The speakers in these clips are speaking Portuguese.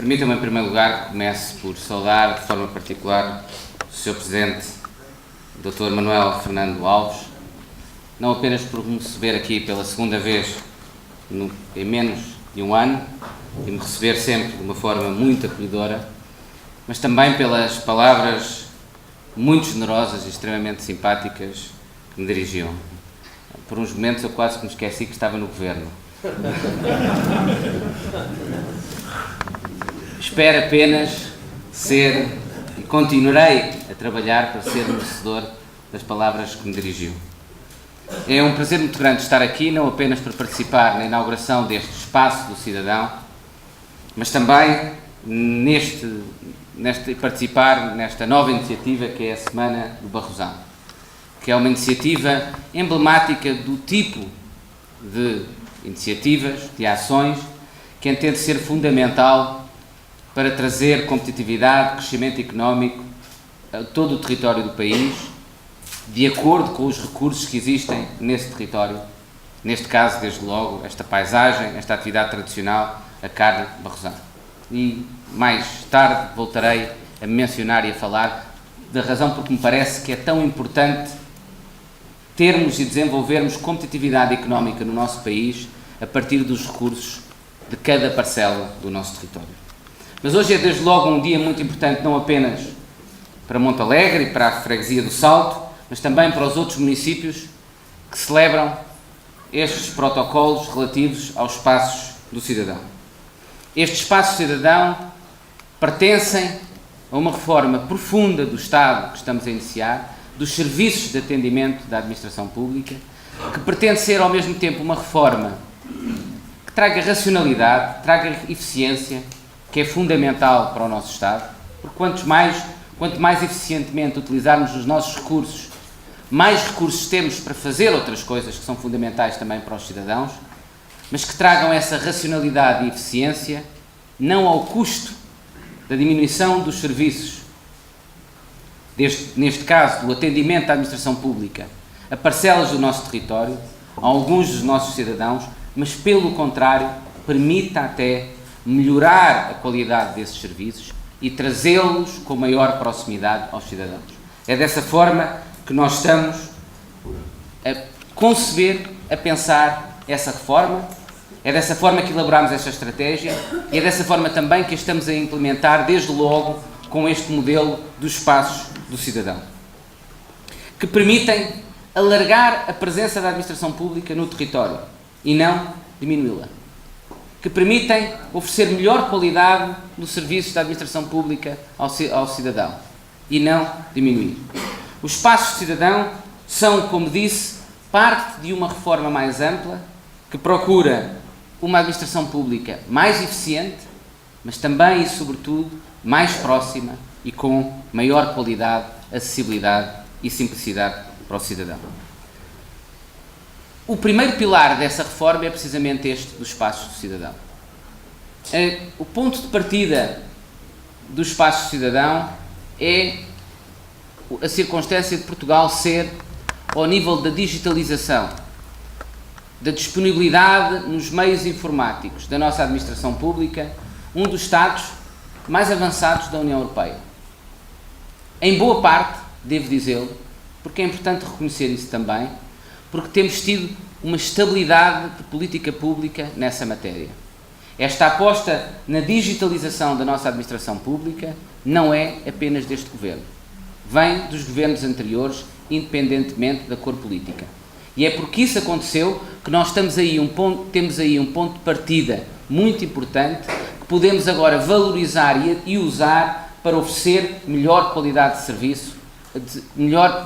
Permitam-me, em primeiro lugar, que comece por saudar de forma particular o Sr. Presidente, Dr. Manuel Fernando Alves, não apenas por me receber aqui pela segunda vez em menos de um ano e me receber sempre de uma forma muito acolhedora, mas também pelas palavras muito generosas e extremamente simpáticas que me dirigiam. Por uns momentos eu quase que me esqueci que estava no Governo. Espero apenas ser, e continuarei a trabalhar para ser merecedor das palavras que me dirigiu. É um prazer muito grande estar aqui, não apenas para participar na inauguração deste Espaço do Cidadão, mas também participar nesta nova iniciativa que é a Semana do Barrosão, que é uma iniciativa emblemática do tipo de iniciativas, de ações, que entende ser fundamental para trazer competitividade, crescimento económico a todo o território do país, de acordo com os recursos que existem nesse território, neste caso, desde logo, esta paisagem, esta atividade tradicional, a carne barrosã. E mais tarde voltarei a mencionar e a falar da razão porque me parece que é tão importante termos e desenvolvermos competitividade económica no nosso país a partir dos recursos de cada parcela do nosso território. Mas hoje é desde logo um dia muito importante não apenas para Montalegre e para a freguesia do Salto, mas também para os outros municípios que celebram estes protocolos relativos aos espaços do cidadão. Estes espaços do cidadão pertencem a uma reforma profunda do Estado que estamos a iniciar, dos serviços de atendimento da administração pública, que pretende ser ao mesmo tempo uma reforma que traga racionalidade, traga eficiência, que é fundamental para o nosso Estado, porque quanto mais eficientemente utilizarmos os nossos recursos, mais recursos temos para fazer outras coisas que são fundamentais também para os cidadãos, mas que tragam essa racionalidade e eficiência não ao custo da diminuição dos serviços, neste caso do atendimento à administração pública, a parcelas do nosso território, a alguns dos nossos cidadãos, mas pelo contrário, permita até melhorar a qualidade desses serviços e trazê-los com maior proximidade aos cidadãos. É dessa forma que nós estamos a conceber, a pensar essa reforma, é dessa forma que elaboramos esta estratégia e é dessa forma também que a estamos a implementar desde logo com este modelo dos espaços do cidadão, que permitem alargar a presença da administração pública no território e não diminuí-la, que permitem oferecer melhor qualidade no serviço da administração pública ao cidadão e não diminuir. Os espaços de cidadão são, como disse, parte de uma reforma mais ampla que procura uma administração pública mais eficiente, mas também e sobretudo mais próxima e com maior qualidade, acessibilidade e simplicidade para o cidadão. O primeiro pilar dessa reforma é precisamente este dos espaços do cidadão. O ponto de partida dos espaços do cidadão é a circunstância de Portugal ser, ao nível da digitalização, da disponibilidade nos meios informáticos da nossa administração pública, um dos Estados mais avançados da União Europeia. Em boa parte, devo dizê-lo, porque é importante reconhecer isso também, porque temos tido uma estabilidade de política pública nessa matéria. Esta aposta na digitalização da nossa administração pública não é apenas deste governo. Vem dos governos anteriores, independentemente da cor política. E é porque isso aconteceu que nós temos aí um ponto de partida muito importante que podemos agora valorizar e usar para oferecer melhor qualidade de serviço,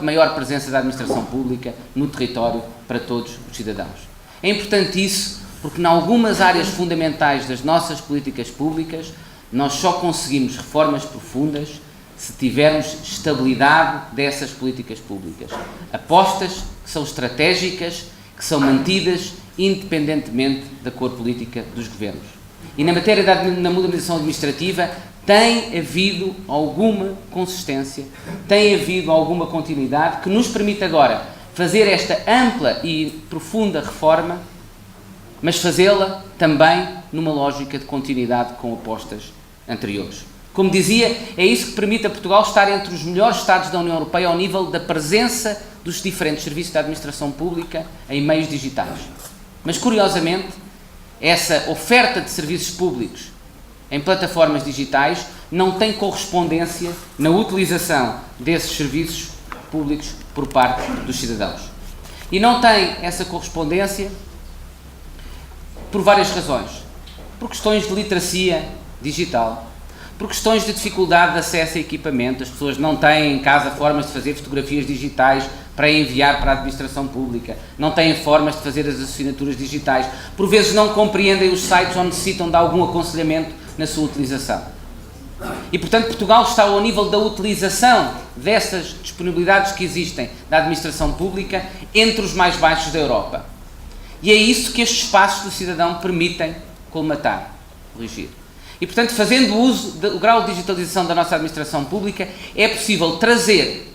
maior presença da administração pública no território para todos os cidadãos. É importante isso porque em algumas áreas fundamentais das nossas políticas públicas nós só conseguimos reformas profundas se tivermos estabilidade dessas políticas públicas. Apostas que são estratégicas, que são mantidas independentemente da cor política dos governos. E na matéria da modernização administrativa tem havido alguma consistência, tem havido alguma continuidade que nos permite agora fazer esta ampla e profunda reforma, mas fazê-la também numa lógica de continuidade com apostas anteriores. Como dizia, é isso que permite a Portugal estar entre os melhores Estados da União Europeia ao nível da presença dos diferentes serviços da administração pública em meios digitais. Mas, curiosamente, essa oferta de serviços públicos em plataformas digitais não tem correspondência na utilização desses serviços públicos por parte dos cidadãos. E não tem essa correspondência por várias razões. Por questões de literacia digital, por questões de dificuldade de acesso a equipamento. As pessoas não têm em casa formas de fazer fotografias digitais para enviar para a administração pública, não têm formas de fazer as assinaturas digitais, por vezes não compreendem os sites ou necessitam de algum aconselhamento na sua utilização. E, portanto, Portugal está ao nível da utilização dessas disponibilidades que existem da administração pública entre os mais baixos da Europa. E é isso que estes espaços do cidadão permitem colmatar, corrigir. E, portanto, fazendo uso do grau de digitalização da nossa administração pública, é possível trazer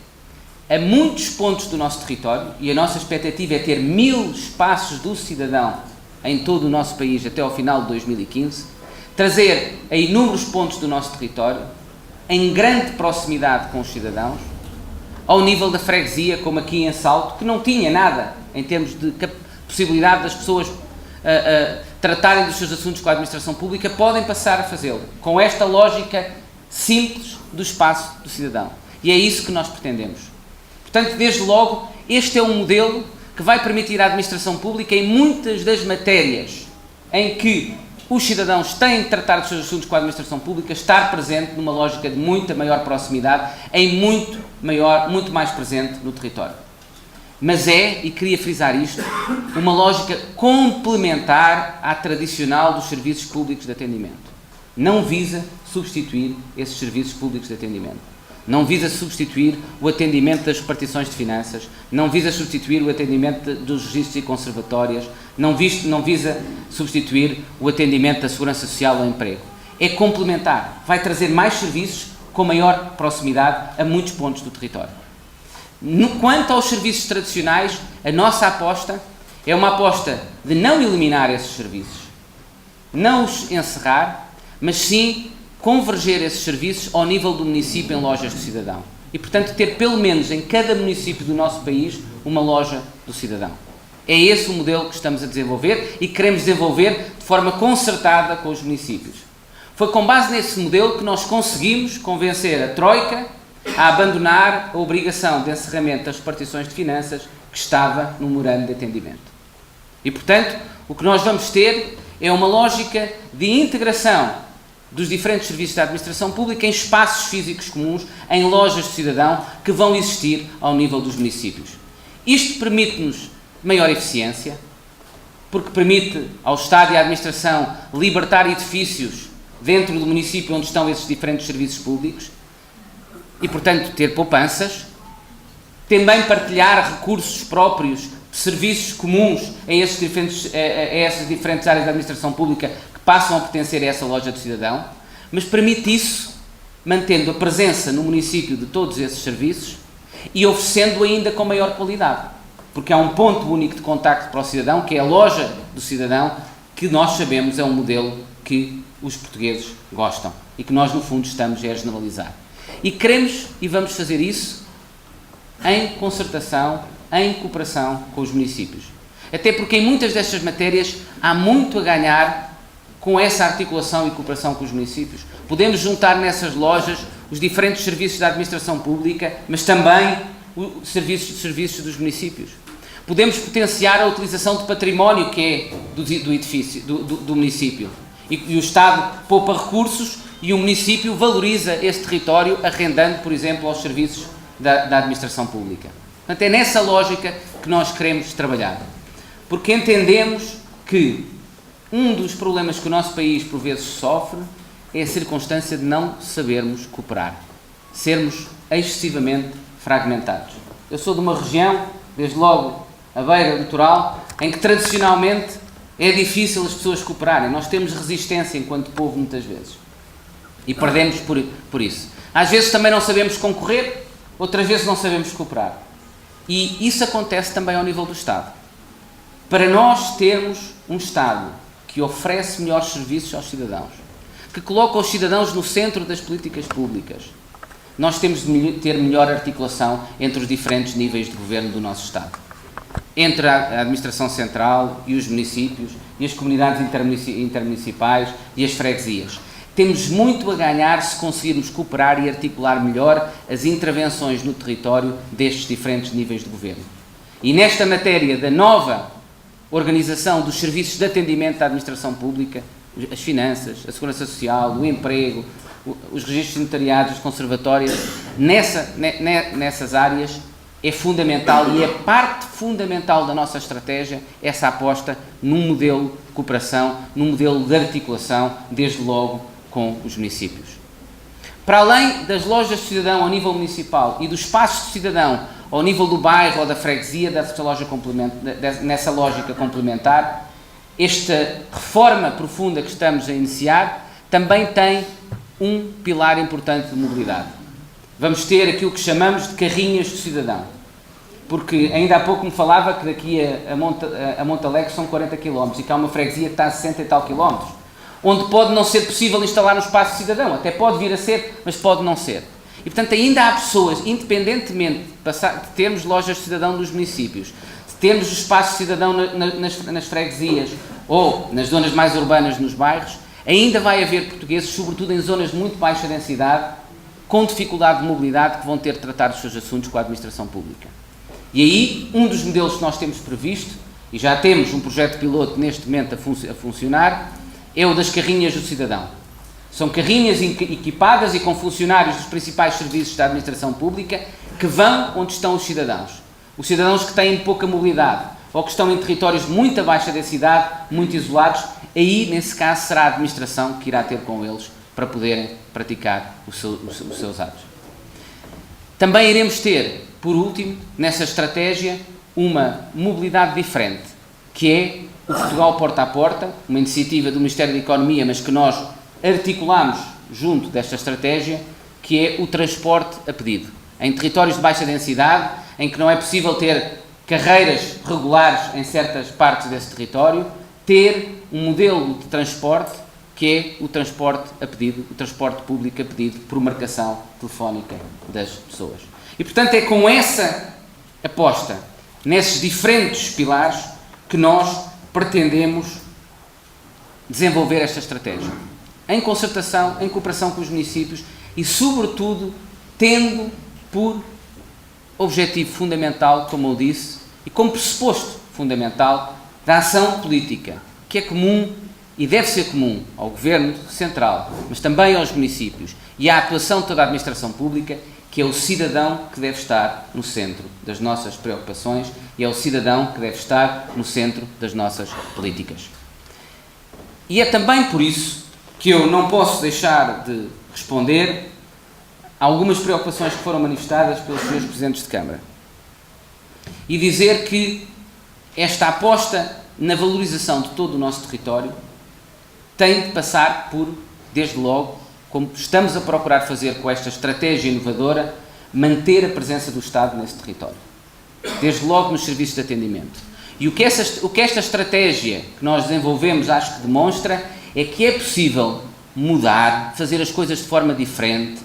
a muitos pontos do nosso território, e a nossa expectativa é ter 1000 espaços do cidadão em todo o nosso país até ao final de 2015, trazer a inúmeros pontos do nosso território, em grande proximidade com os cidadãos, ao nível da freguesia, como aqui em Salto, que não tinha nada em termos de possibilidade das pessoas tratarem dos seus assuntos com a administração pública, podem passar a fazê-lo, com esta lógica simples do espaço do cidadão. E é isso que nós pretendemos. Portanto, desde logo, este é um modelo que vai permitir à administração pública, em muitas das matérias em que os cidadãos têm de tratar dos seus assuntos com a administração pública, estar presente numa lógica de muita maior proximidade, muito mais presente no território. Mas é, e queria frisar isto, uma lógica complementar à tradicional dos serviços públicos de atendimento. Não visa substituir esses serviços públicos de atendimento. Não visa substituir o atendimento das repartições de finanças, não visa substituir o atendimento dos registros e conservatórias, não visa substituir o atendimento da segurança social ou emprego. É complementar, vai trazer mais serviços com maior proximidade a muitos pontos do território. Quanto aos serviços tradicionais, a nossa aposta é uma aposta de não eliminar esses serviços, não os encerrar, mas sim converger esses serviços ao nível do município em lojas do cidadão. E, portanto, ter pelo menos em cada município do nosso país uma loja do cidadão. É esse o modelo que estamos a desenvolver e que queremos desenvolver de forma concertada com os municípios. Foi com base nesse modelo que nós conseguimos convencer a Troika a abandonar a obrigação de encerramento das repartições de finanças que estava no memorando de entendimento. E, portanto, o que nós vamos ter é uma lógica de integração dos diferentes serviços da administração pública em espaços físicos comuns, em lojas de cidadão, que vão existir ao nível dos municípios. Isto permite-nos maior eficiência, porque permite ao Estado e à administração libertar edifícios dentro do município onde estão esses diferentes serviços públicos e, portanto, ter poupanças. Também partilhar recursos próprios, serviços comuns a essas diferentes áreas da administração pública que passam a pertencer a essa loja do cidadão, mas permite isso mantendo a presença no município de todos esses serviços e oferecendo ainda com maior qualidade, porque há um ponto único de contacto para o cidadão, que é a loja do cidadão, que nós sabemos é um modelo que os portugueses gostam e que nós, no fundo, estamos a generalizar. E queremos e vamos fazer isso em concertação, em cooperação com os municípios. Até porque em muitas destas matérias há muito a ganhar com essa articulação e cooperação com os municípios. Podemos juntar nessas lojas os diferentes serviços da administração pública, mas também os serviços dos municípios. Podemos potenciar a utilização de património que é do edifício, do município. E o Estado poupa recursos e o município valoriza esse território arrendando, por exemplo, aos serviços da administração pública. Portanto, é nessa lógica que nós queremos trabalhar. Porque entendemos que um dos problemas que o nosso país, por vezes, sofre é a circunstância de não sabermos cooperar. Sermos excessivamente fragmentados. Eu sou de uma região, desde logo a beira litoral, em que tradicionalmente é difícil as pessoas cooperarem. Nós temos resistência enquanto povo muitas vezes. E perdemos por isso. Às vezes também não sabemos concorrer, outras vezes não sabemos cooperar. E isso acontece também ao nível do Estado. Para nós termos um Estado que oferece melhores serviços aos cidadãos, que coloca os cidadãos no centro das políticas públicas. Nós temos de ter melhor articulação entre os diferentes níveis de governo do nosso Estado. Entre a administração central e os municípios, e as comunidades intermunicipais e as freguesias. Temos muito a ganhar se conseguirmos cooperar e articular melhor as intervenções no território destes diferentes níveis de governo. E nesta matéria da nova organização dos serviços de atendimento da administração pública, as finanças, a segurança social, o emprego, os registros notariados, os conservatórios, nessas áreas é fundamental e é parte fundamental da nossa estratégia essa aposta num modelo de cooperação, num modelo de articulação, desde logo com os municípios. Para além das lojas de cidadão ao nível municipal e dos espaços de cidadão ao nível do bairro ou da freguesia, nessa lógica complementar, esta reforma profunda que estamos a iniciar também tem um pilar importante de mobilidade. Vamos ter aquilo que chamamos de carrinhas do cidadão, porque ainda há pouco me falava que daqui a Montalegre são 40 km e que há uma freguesia que está a 60 e tal quilómetros, onde pode não ser possível instalar um espaço de cidadão, até pode vir a ser, mas pode não ser. E, portanto, ainda há pessoas, independentemente de termos lojas de cidadão nos municípios, de termos espaços de cidadão nas freguesias ou nas zonas mais urbanas nos bairros, ainda vai haver portugueses, sobretudo em zonas de muito baixa densidade, com dificuldade de mobilidade, que vão ter de tratar os seus assuntos com a administração pública. E aí, um dos modelos que nós temos previsto, e já temos um projeto piloto neste momento a funcionar, é o das carrinhas do cidadão. São carrinhas equipadas e com funcionários dos principais serviços da administração pública que vão onde estão os cidadãos. Os cidadãos que têm pouca mobilidade ou que estão em territórios de muita baixa densidade, muito isolados, aí, nesse caso, será a administração que irá ter com eles para poderem praticar os seus atos. Também iremos ter, por último, nessa estratégia, uma mobilidade diferente, que é o Portugal Porta a Porta, uma iniciativa do Ministério da Economia, mas que nós articulamos junto desta estratégia, que é o transporte a pedido. Em territórios de baixa densidade, em que não é possível ter carreiras regulares em certas partes desse território, ter um modelo de transporte que é o transporte a pedido, o transporte público a pedido por marcação telefónica das pessoas. E, portanto, é com essa aposta, nesses diferentes pilares, que nós pretendemos desenvolver esta estratégia. Em concertação, em cooperação com os municípios e, sobretudo, tendo por objetivo fundamental, como eu disse, e como pressuposto fundamental da ação política, que é comum e deve ser comum ao Governo Central, mas também aos municípios e à atuação de toda a administração pública, que é o cidadão que deve estar no centro das nossas preocupações e é o cidadão que deve estar no centro das nossas políticas. E é também por isso que eu não posso deixar de responder a algumas preocupações que foram manifestadas pelos senhores Presidentes de Câmara e dizer que esta aposta na valorização de todo o nosso território tem de passar por, desde logo, como estamos a procurar fazer com esta estratégia inovadora, manter a presença do Estado nesse território. Desde logo nos serviços de atendimento. E o que esta estratégia que nós desenvolvemos acho que demonstra é que é possível mudar, fazer as coisas de forma diferente,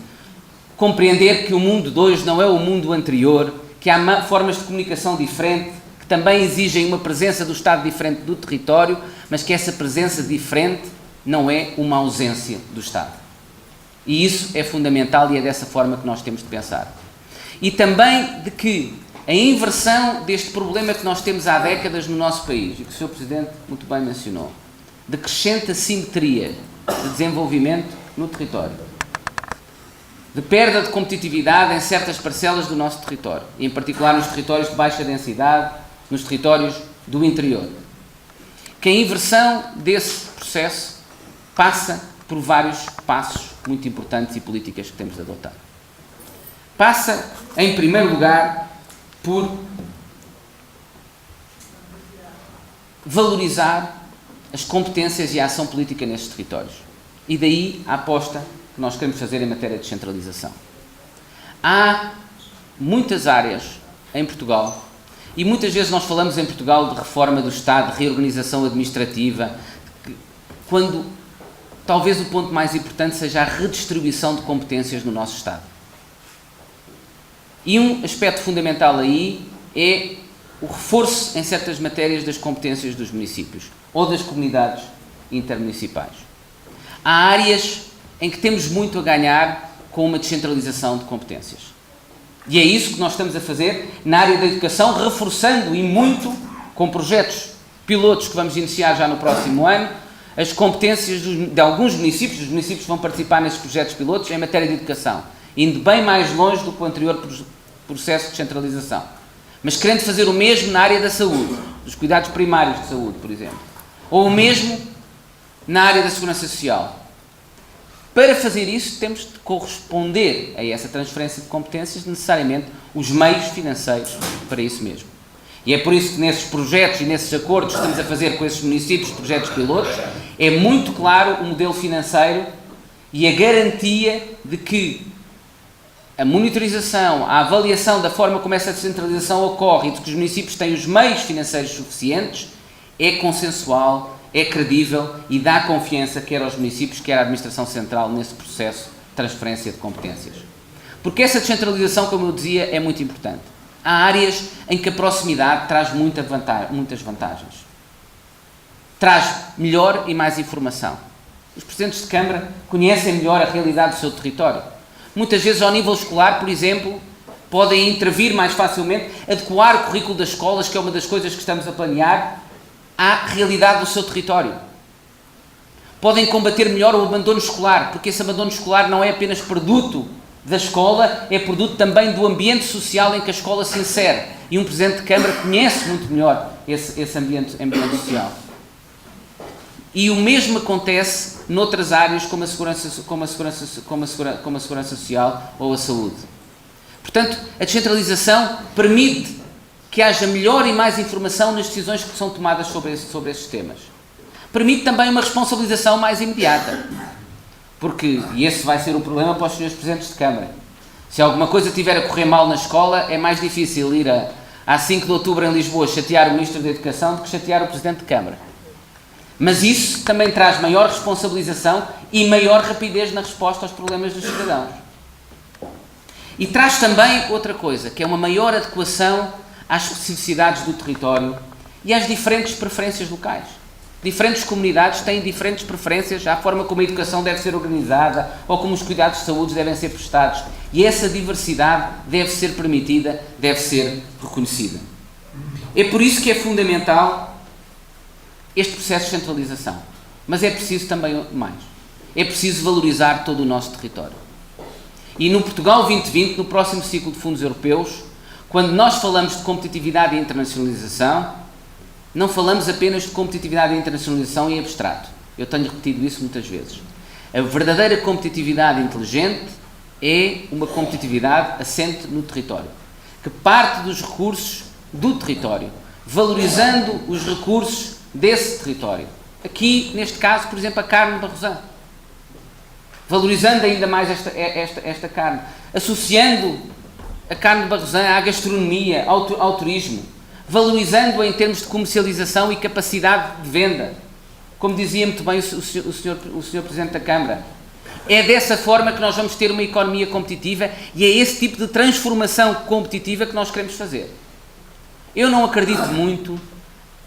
compreender que o mundo de hoje não é o mundo anterior, que há formas de comunicação diferentes, que também exigem uma presença do Estado diferente do território, mas que essa presença diferente não é uma ausência do Estado. E isso é fundamental e é dessa forma que nós temos de pensar. E também de que a inversão deste problema que nós temos há décadas no nosso país, e que o Sr. Presidente muito bem mencionou, de crescente assimetria de desenvolvimento no território, de perda de competitividade em certas parcelas do nosso território, e em particular nos territórios de baixa densidade, nos territórios do interior. Que a inversão desse processo passa por vários passos muito importantes e políticas que temos de adotar. Passa, em primeiro lugar, por valorizar as competências e a ação política nestes territórios. E daí a aposta que nós queremos fazer em matéria de descentralização. Há muitas áreas em Portugal, e muitas vezes nós falamos em Portugal de reforma do Estado, de reorganização administrativa, quando talvez o ponto mais importante seja a redistribuição de competências no nosso Estado. E um aspecto fundamental aí é o reforço em certas matérias das competências dos municípios ou das comunidades intermunicipais. Há áreas em que temos muito a ganhar com uma descentralização de competências. E é isso que nós estamos a fazer na área da educação, reforçando e muito, com projetos pilotos que vamos iniciar já no próximo ano, as competências de alguns municípios. Os municípios vão participar nesses projetos pilotos em matéria de educação, indo bem mais longe do que o anterior processo de descentralização. Mas querendo fazer o mesmo na área da saúde, dos cuidados primários de saúde, por exemplo. Ou o mesmo na área da segurança social. Para fazer isso, temos de corresponder a essa transferência de competências necessariamente os meios financeiros para isso mesmo. E é por isso que nesses projetos e nesses acordos que estamos a fazer com esses municípios, projetos pilotos, é muito claro o modelo financeiro e a garantia de que a monitorização, a avaliação da forma como essa descentralização ocorre e de que os municípios têm os meios financeiros suficientes é consensual, é credível e dá confiança quer aos municípios, quer à administração central nesse processo de transferência de competências. Porque essa descentralização, como eu dizia, é muito importante. Há áreas em que a proximidade traz muitas vantagens. Traz melhor e mais informação. Os presidentes de Câmara conhecem melhor a realidade do seu território. Muitas vezes, ao nível escolar, por exemplo, podem intervir mais facilmente, adequar o currículo das escolas, que é uma das coisas que estamos a planear, à realidade do seu território. Podem combater melhor o abandono escolar, porque esse abandono escolar não é apenas produto da escola, é produto também do ambiente social em que a escola se insere. E um Presidente de Câmara conhece muito melhor esse ambiente social. E o mesmo acontece noutras áreas como a segurança social ou a saúde. Portanto, a descentralização permite que haja melhor e mais informação nas decisões que são tomadas sobre esses temas. Permite também uma responsabilização mais imediata. Porque, e esse vai ser o problema para os senhores Presidentes de Câmara, se alguma coisa estiver a correr mal na escola, é mais difícil ir a 5 de outubro em Lisboa chatear o Ministro da Educação do que chatear o Presidente de Câmara. Mas isso também traz maior responsabilização e maior rapidez na resposta aos problemas dos cidadãos. E traz também outra coisa, que é uma maior adequação às especificidades do território e às diferentes preferências locais. Diferentes comunidades têm diferentes preferências à forma como a educação deve ser organizada ou como os cuidados de saúde devem ser prestados. E essa diversidade deve ser permitida, deve ser reconhecida. É por isso que é fundamental este processo de centralização. Mas é preciso também mais. É preciso valorizar todo o nosso território. E no Portugal 2020, no próximo ciclo de fundos europeus, quando nós falamos de competitividade e internacionalização, não falamos apenas de competitividade e internacionalização em abstrato. Eu tenho repetido isso muitas vezes. A verdadeira competitividade inteligente é uma competitividade assente no território, que parte dos recursos do território, valorizando os recursos desse território. Aqui, neste caso, por exemplo, a carne de Barrosão. Valorizando ainda mais esta carne, associando a carne de Barrosão à gastronomia, ao turismo, valorizando-a em termos de comercialização e capacidade de venda. Como dizia muito bem o senhor Presidente da Câmara. É dessa forma que nós vamos ter uma economia competitiva e é esse tipo de transformação competitiva que nós queremos fazer. Eu não acredito muito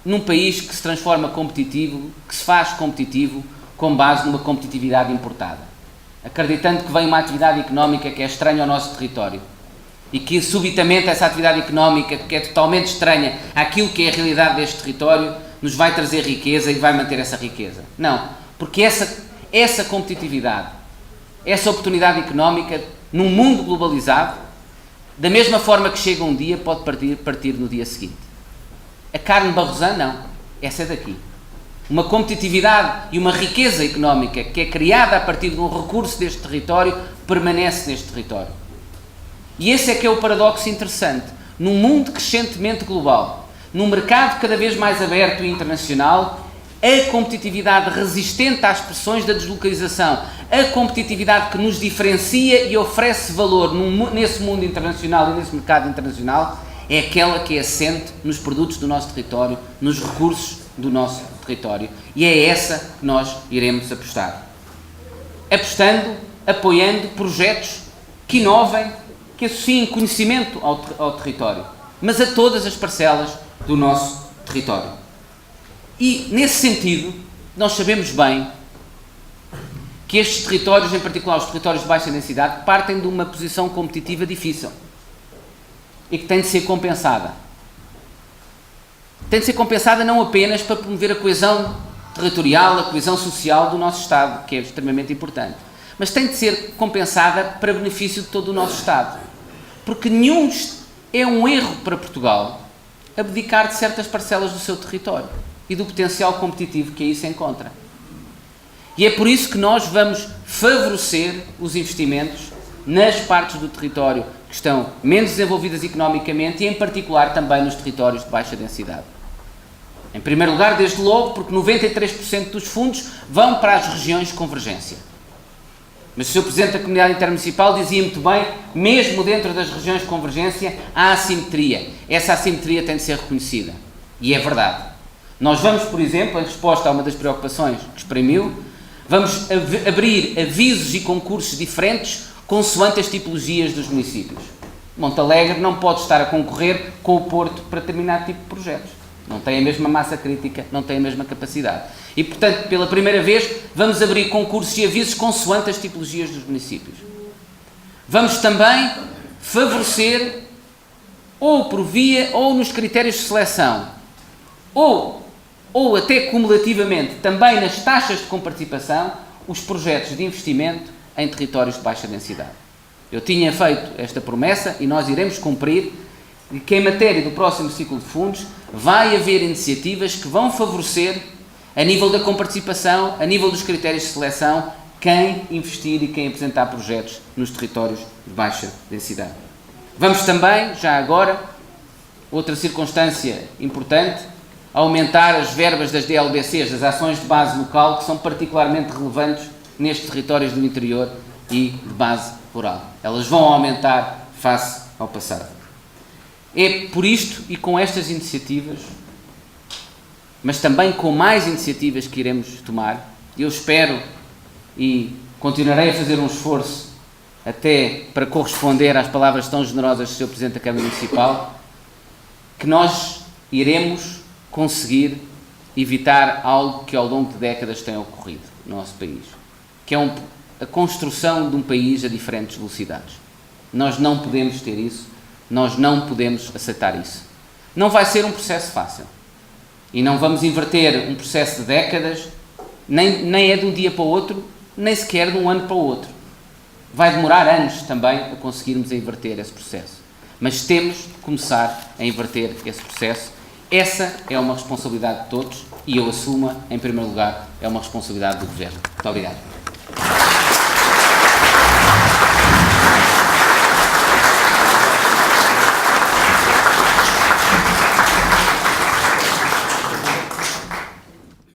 num país que se transforma competitivo, que se faz competitivo com base numa competitividade importada. Acreditando que vem uma atividade económica que é estranha ao nosso território. E que subitamente essa atividade económica, que é totalmente estranha àquilo que é a realidade deste território, nos vai trazer riqueza e vai manter essa riqueza. Não, porque essa competitividade, essa oportunidade económica, num mundo globalizado, da mesma forma que chega um dia, pode partir no dia seguinte. A carne Barrosã, não. Essa é daqui. Uma competitividade e uma riqueza económica que é criada a partir de um recurso deste território, permanece neste território. E esse é que é o paradoxo interessante. Num mundo crescentemente global, num mercado cada vez mais aberto e internacional, a competitividade resistente às pressões da deslocalização, a competitividade que nos diferencia e oferece valor nesse mundo internacional e nesse mercado internacional, é aquela que é assente nos produtos do nosso território, nos recursos do nosso território. E é essa que nós iremos apostar. apostando, apoiando projetos que inovem, que associem conhecimento ao território, mas a todas as parcelas do nosso território. E, nesse sentido, nós sabemos bem que estes territórios, em particular os territórios de baixa densidade, partem de uma posição competitiva difícil e que tem de ser compensada. Tem de ser compensada não apenas para promover a coesão territorial, a coesão social do nosso Estado, que é extremamente importante, mas tem de ser compensada para benefício de todo o nosso Estado. Porque é um erro para Portugal abdicar de certas parcelas do seu território e do potencial competitivo que aí se encontra. E é por isso que nós vamos favorecer os investimentos nas partes do território que estão menos desenvolvidas economicamente e, em particular, também nos territórios de baixa densidade. Em primeiro lugar, desde logo, porque 93% dos fundos vão para as regiões de convergência. Mas o Sr. Presidente da Comunidade Intermunicipal dizia muito bem, mesmo dentro das regiões de convergência, há assimetria. Essa assimetria tem de ser reconhecida. E é verdade. Nós vamos, por exemplo, em resposta a uma das preocupações que exprimiu, vamos abrir avisos e concursos diferentes consoante as tipologias dos municípios. Montalegre não pode estar a concorrer com o Porto para determinado tipo de projetos. Não tem a mesma massa crítica, não tem a mesma capacidade. E, portanto, pela primeira vez, vamos abrir concursos e avisos consoante as tipologias dos municípios. Vamos também favorecer, ou por via, ou nos critérios de seleção, ou até cumulativamente, também nas taxas de comparticipação, os projetos de investimento em territórios de baixa densidade. Eu tinha feito esta promessa e nós iremos cumprir que, em matéria do próximo ciclo de fundos, vai haver iniciativas que vão favorecer, a nível da comparticipação, a nível dos critérios de seleção, quem investir e quem apresentar projetos nos territórios de baixa densidade. Vamos também, já agora, outra circunstância importante, aumentar as verbas das DLBCs, das ações de base local, que são particularmente relevantes nestes territórios do interior e de base rural. Elas vão aumentar face ao passado. É por isto e com estas iniciativas, mas também com mais iniciativas que iremos tomar, eu espero e continuarei a fazer um esforço até para corresponder às palavras tão generosas do Sr. Presidente da Câmara Municipal, que nós iremos conseguir evitar algo que ao longo de décadas tem ocorrido no nosso país, que é a construção de um país a diferentes velocidades. Nós não podemos ter isso, nós não podemos aceitar isso. Não vai ser um processo fácil. E não vamos inverter um processo de décadas, nem é de um dia para o outro, nem sequer de um ano para o outro. Vai demorar anos também a conseguirmos inverter esse processo. Mas temos de começar a inverter esse processo. Essa é uma responsabilidade de todos e eu assumo, em primeiro lugar, é uma responsabilidade do Governo. Muito obrigado.